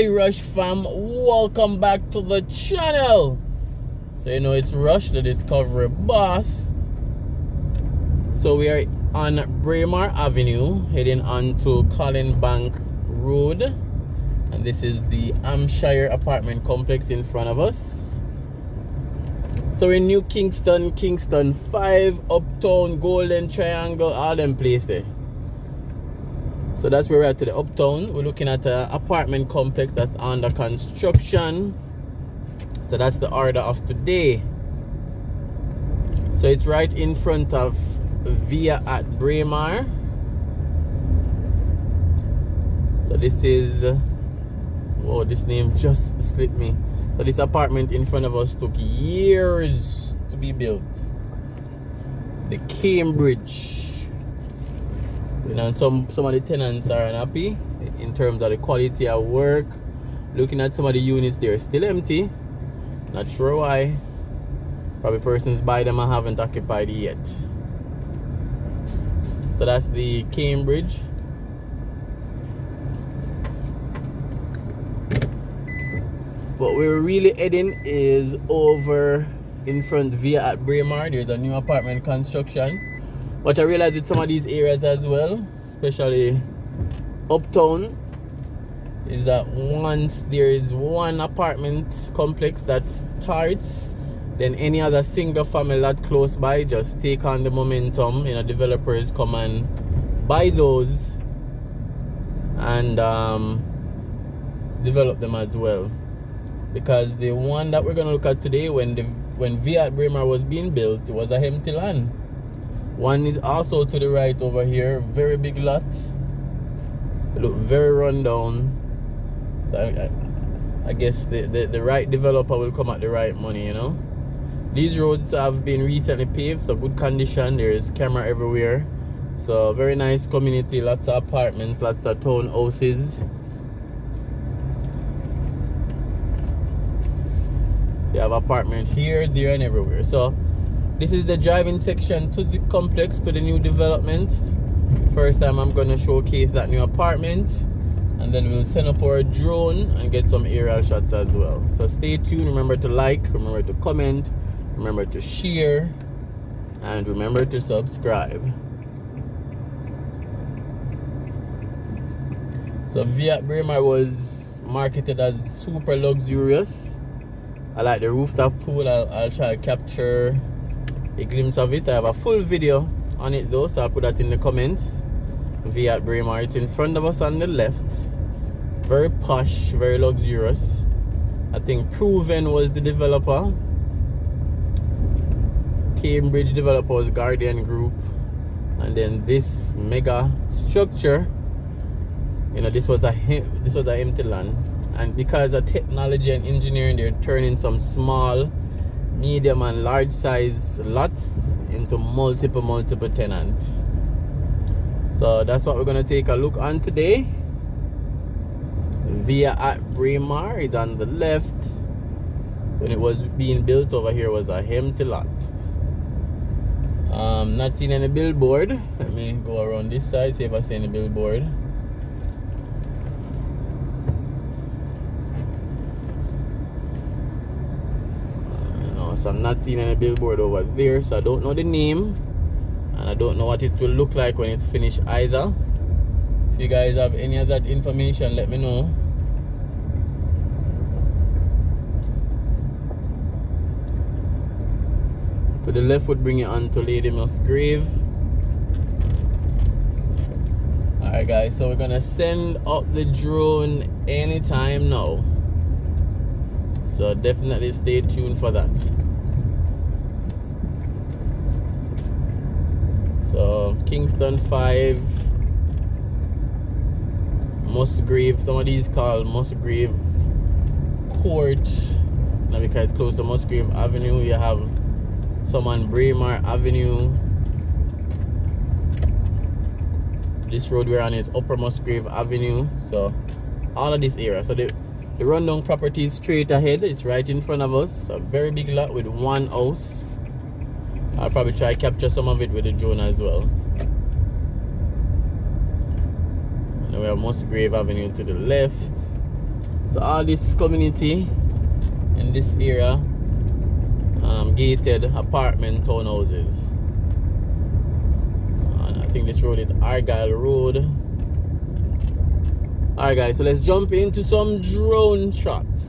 Hi Rush fam, welcome back to the channel. So you know it's Rush, the Discovery Boss. So we are on Braemar Avenue, heading on to Colin Bank Road, and this is the Hampshire apartment complex in front of us. So we're in New Kingston, Kingston 5, Uptown, Golden Triangle, all them places there. So that's where we're at, to the Uptown. We're looking at an apartment complex that's under construction. So that's the order of today. So it's right in front of Via at Braemar. So this is, whoa, this name just slipped me. So this apartment in front of us took years to be built. The Cambridge. You know, some of the tenants are unhappy in terms of the quality of work. Looking at some of the units, they're still empty. Not sure why. Probably persons buy them and haven't occupied it yet. So that's the Cambridge. What we're really heading is over in front Via at Braemar. There's a new apartment construction. But I realized in some of these areas as well, especially Uptown, is that once there is one apartment complex that starts, then any other single family lot close by just take on the momentum. You know, developers come and buy those and develop them as well. Because the one that we're gonna look at today, when Via at Braemar was being built, it was a empty land. One is also to the right over here, very big lot. They look very run down. I guess the right developer will come at the right money, you know. These roads have been recently paved, so good condition. There's camera everywhere. So very nice community, lots of apartments, lots of townhouses. So you have apartment here, there, and everywhere. So this is the driving section to the complex, to the new development. First time I'm going to showcase that new apartment, and then we'll send up our drone and get some aerial shots as well. So stay tuned. Remember to like, remember to comment, remember to share, and remember to subscribe. So Via Braemar was marketed as super luxurious. I like the rooftop pool. I'll try to capture a glimpse of it. I have a full video on it though, so I'll put that in the comments. Via at Braemar, it's in front of us on the left. Very posh, very luxurious. I think Proven was the developer. Cambridge developer was Guardian Group. And then this mega structure, you know, this was a empty land. And because of technology and engineering, they're turning some small, medium and large size lots into multiple tenants. So that's what we're going to take a look on today. Via at Braemar is on the left. When it was being built, over here was a empty lot. Not seeing any billboard. Let me go around this side, see if I see any billboard. So I'm not seeing any billboard over there, so I don't know the name, and I don't know what it will look like when it's finished either. If you guys have any of that information, let me know. To the left would bring you on to Lady Musgrave. Alright guys, so we're gonna send up the drone anytime now, so definitely stay tuned for that. So Kingston 5, Musgrave, some of these called Musgrave Court. Now because it's close to Musgrave Avenue, you have some on Braemar Avenue. This road we're on is Upper Musgrave Avenue. So all of this area. So the rundown property is straight ahead. It's right in front of us. A very big lot with one house. I'll probably try to capture some of it with the drone as well. And we have Musgrave Avenue to the left. So all this community in this area, gated apartment townhouses. And I think this road is Argyle Road. Alright guys, so let's jump into some drone shots.